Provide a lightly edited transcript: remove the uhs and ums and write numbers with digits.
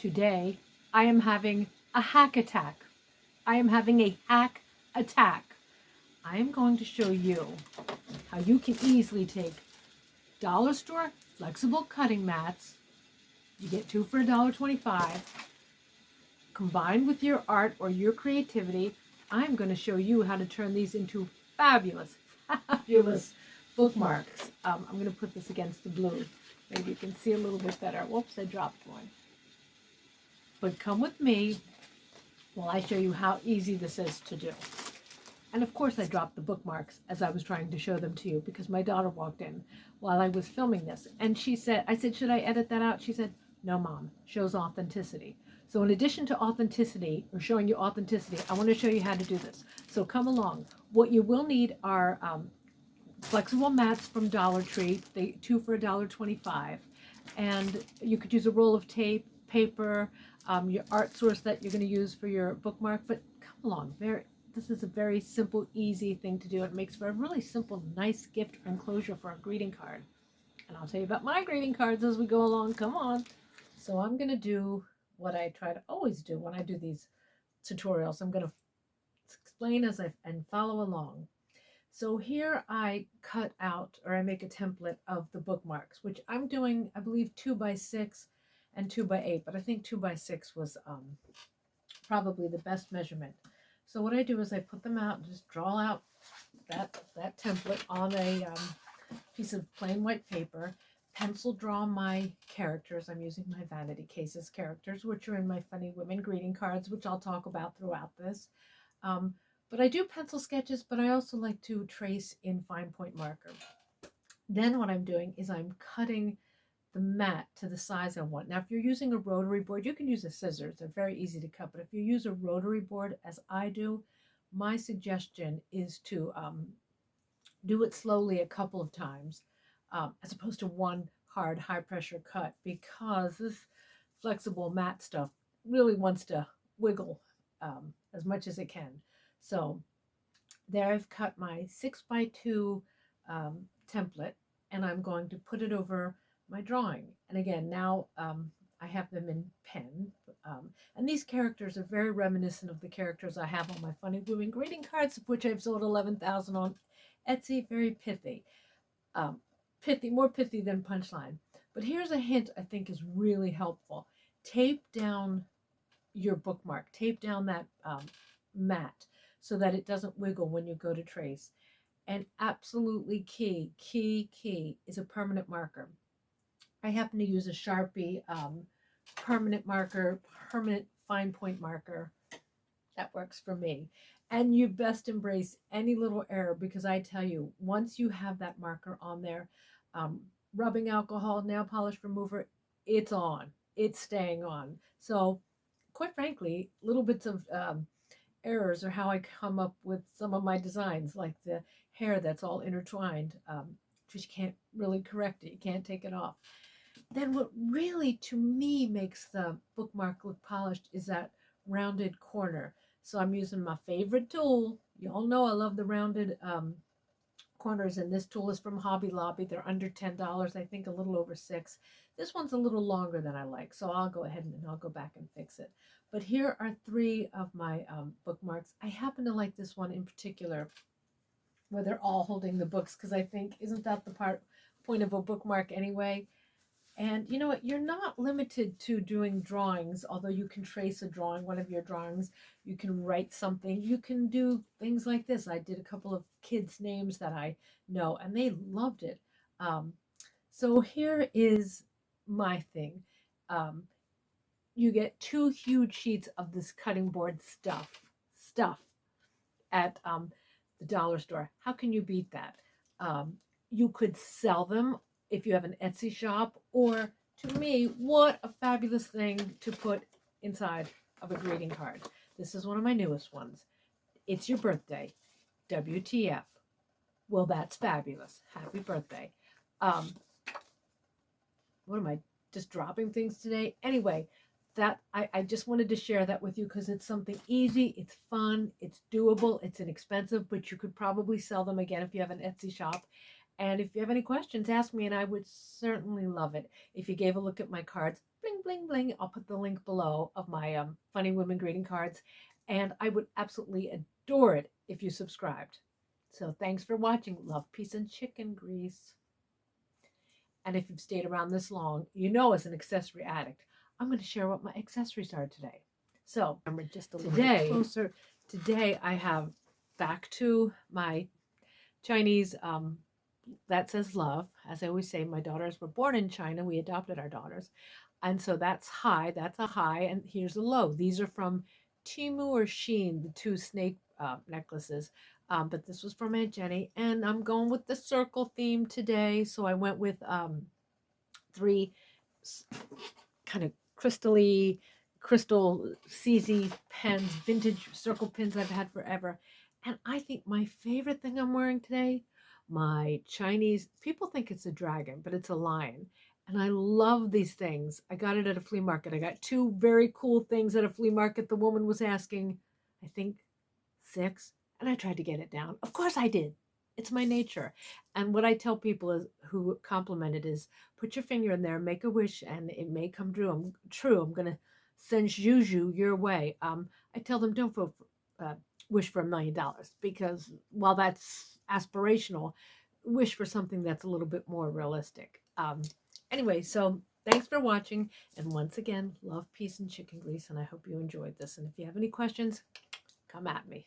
Today, I am having a hack attack. I am having a hack attack. I am going to show you how you can easily take dollar store flexible cutting mats. You get two for $1.25. Combined with your art or your creativity, I'm going to show you how to turn these into fabulous, fabulous bookmarks. I'm going to put this against the blue. Maybe you can see a little bit better. Whoops, I dropped one. But come with me while I show you how easy this is to do. And of course I dropped the bookmarks as I was trying to show them to you because my daughter walked in while I was filming this. And I said, should I edit that out? She said, no, Mom, shows authenticity. So in addition to authenticity, or showing you authenticity, I want to show you how to do this. So come along. What you will need are flexible mats from Dollar Tree, two for $1.25. And you could use a roll of tape, paper, your art source that you're going to use for your bookmark. But come along, this is a very simple, easy thing to do. It makes for a really simple, nice gift or enclosure for a greeting card. And I'll tell you about my greeting cards as we go along. Come on. So I'm going to do what I try to always do when I do these tutorials. I'm going to explain and follow along. So here I cut out, or I make a template of the bookmarks, which I'm doing, I believe, 2x6 and 2x8, but I think 2x6 was probably the best measurement. So what I do is I put them out, just draw out that template on a piece of plain white paper, pencil draw my characters. I'm using my Vanity Cases characters, which are in my Funny Women greeting cards, which I'll talk about throughout this. But I do pencil sketches, but I also like to trace in fine point marker. Then what I'm doing is I'm cutting the mat to the size I want. Now, if you're using a rotary board, you can use a scissors. They're very easy to cut. But if you use a rotary board, as I do, my suggestion is to do it slowly a couple of times, as opposed to one hard, high-pressure cut, because this flexible mat stuff really wants to wiggle as much as it can. So there I've cut my 6x2 template, and I'm going to put it over my drawing. And again, now I have them in pen. And these characters are very reminiscent of the characters I have on my Funny Women greeting cards, of which I've sold 11,000 on Etsy. Very pithy. Pithy, more pithy than punchline. But here's a hint I think is really helpful. Tape down your bookmark. Tape down that mat so that it doesn't wiggle when you go to trace. And absolutely key is a permanent marker. I happen to use a Sharpie permanent marker, permanent fine point marker. That works for me. And you best embrace any little error, because I tell you, once you have that marker on there, rubbing alcohol, nail polish remover, it's on. It's staying on. So quite frankly, little bits of errors are how I come up with some of my designs, like the hair that's all intertwined, because you can't really correct it. You can't take it off. Then what really, to me, makes the bookmark look polished is that rounded corner. So I'm using my favorite tool. You all know I love the rounded corners, and this tool is from Hobby Lobby. They're under $10, I think a little over $6. This one's a little longer than I like, so I'll go ahead and I'll go back and fix it. But here are 3 of my bookmarks. I happen to like this one in particular, where they're all holding the books, because I think, isn't that the point of a bookmark anyway? And you know what? You're not limited to doing drawings, although you can trace a drawing, one of your drawings. You can write something. You can do things like this. I did a couple of kids' names that I know, and they loved it. So here is my thing. You get 2 huge sheets of this cutting board stuff at the dollar store. How can you beat that? You could sell them if you have an Etsy shop, or to me, what a fabulous thing to put inside of a greeting card. This is one of my newest ones. It's your birthday. WTF. Well, that's fabulous. Happy birthday. What am I, just dropping things today? Anyway, that I just wanted to share that with you, because it's something easy, it's fun, it's doable, it's inexpensive, but you could probably sell them again if you have an Etsy shop. And if you have any questions, ask me, and I would certainly love it if you gave a look at my cards. bling, bling, bling. I'll put the link below of my funny women greeting cards. And I would absolutely adore it if you subscribed. So thanks for watching. Love, peace, and chicken grease. And if you've stayed around this long, you know as an accessory addict, I'm going to share what my accessories are today. So remember just a little bit closer. Today I have back to my Chinese that says love. As I always say, my daughters were born in China. We adopted our daughters. And so that's high. That's a high. And here's a low. These are from Timu or Sheen, the two snake necklaces. But this was from Aunt Jenny. And I'm going with the circle theme today. So I went with 3 kind of crystal CZ pens, vintage circle pins I've had forever. And I think my favorite thing I'm wearing today, my Chinese, people think it's a dragon, but it's a lion. And I love these things. I got it at a flea market. I got 2 very cool things at a flea market. The woman was asking, I think, 6, and I tried to get it down. Of course I did. It's my nature. And what I tell people is, who compliment it, is put your finger in there, make a wish, and it may come true. I'm going to send Juju your way. I tell them don't wish for $1 million, because while that's aspirational, wish for something that's a little bit more realistic. Anyway, so thanks for watching. And once again, love, peace, and chicken grease. And I hope you enjoyed this. And if you have any questions, come at me.